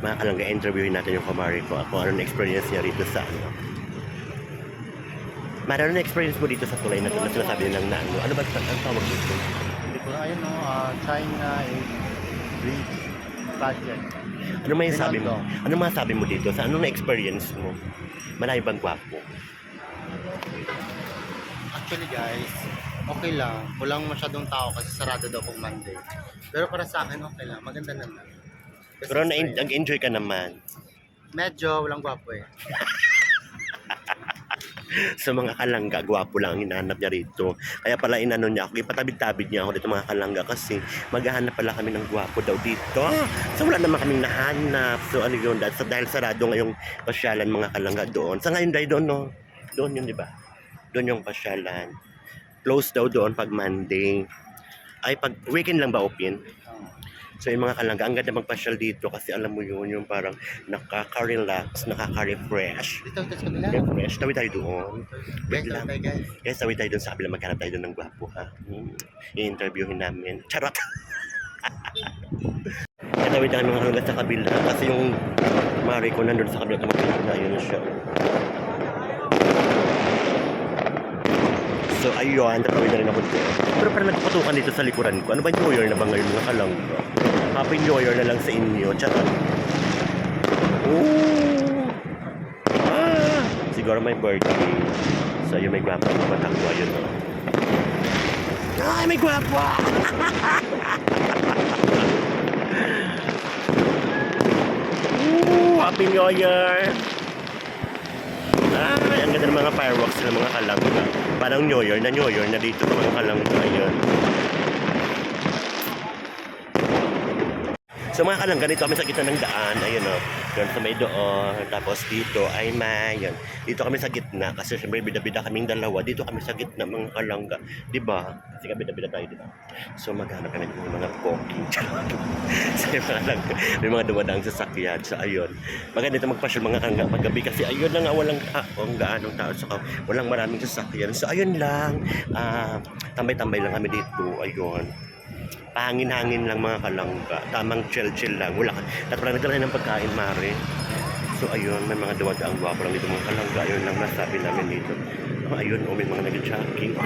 Mga kalangga, interviewin natin yung kumari ko. Kung ano na experience niya rito sa ano. Mara, ano na experience mo dito sa tulay na ito na sinasabi nilang na ano? Ano ba ang tawag dito? Hindi ko na ayun no, China is Bridge Project. Ano may sabi mo? Rinaldo. Ano masabi mo dito? Sa anong na-experience mo? Marami bang gwapo? Actually guys, okay lang. Walang masyadong tao kasi sarado daw kung Monday. Pero para sa akin okay lang, maganda naman. Kasi Pero straight. nag-enjoy ka naman. Medyo walang gwapo eh. Sa mga kalangga, gwapo lang ang hinahanap niya rito. Kaya pala inano niya ako, ipatabid-tabid niya ako dito mga kalangga kasi maghahanap pala kami ng gwapo daw dito. So wala naman kaming nahanap. So ano yun, dahil sarado ngayong pasyalan mga kalangga doon. Sa ngayon dahil doon, no? Doon yun, di ba? Doon yung pasyalan. Close daw doon pag Monday. Ay, pag weekend lang ba open? So yung mga kalangga, ang ganda magpasyal dito kasi alam mo yun, yung parang nakaka-relax, nakaka-refresh. Dito sa kabila. Refresh, tawid tayo doon. Guys, Wait lang. tayo guys. Guys, tawid tayo doon sa kabila, maghanap tayo doon ng gwapo ha. I-interviewin namin. Charot! Kaya tawid tayo mga kalangga sa kabila kasi yung mari ko nandun sa kabila tumakit na yun siya. So ayun, tatawid na rin ako dito. Pero parang nagpatukan dito sa likuran ko. Ano ba New Year na ba ngayon mga kalangga? Happy New Year na lang sa inyo. Charot! Ooh! Ah! Siguro may birthday. So ayun, may gwapo ang matakbo. Ayun o. Ay, may gwapo! Ooh! Happy New Year! Ay, ang ganda ng mga fireworks ng mga kalangga. Parang New Year na dito sa mga kalangga. Ayun. So mga kalangga, dito kami sa gitna ng daan. Ayun o. Doon sa may doon. Tapos dito ay may. Yan. Dito kami sa gitna. Kasi syempre bida-bida kaming dalawa. Dito kami sa gitna mga kalangga. Diba? Kasi bida-bida tayo diba? So maghanap kami ng mga poking. So yung mga kalangga, may mga dumadaang sasakyan. So ayun. Maganda dito magpasyal mga kalangga paggabi. Kasi ayun lang nga walang gaanong tao. So walang maraming sasakyan. So ayun lang. Tambay-tambay lang kami dito. Ayun. Pahangin-hangin lang mga kalangga. Tamang chill-chill lang. Wala ka. At wala nagdala ng pagkain, Mare. So, ayun. May mga duwadaang gwapo lang dito mga kalangga. Ayun lang nasabi namin dito. Ayun, may mga nag-jogging.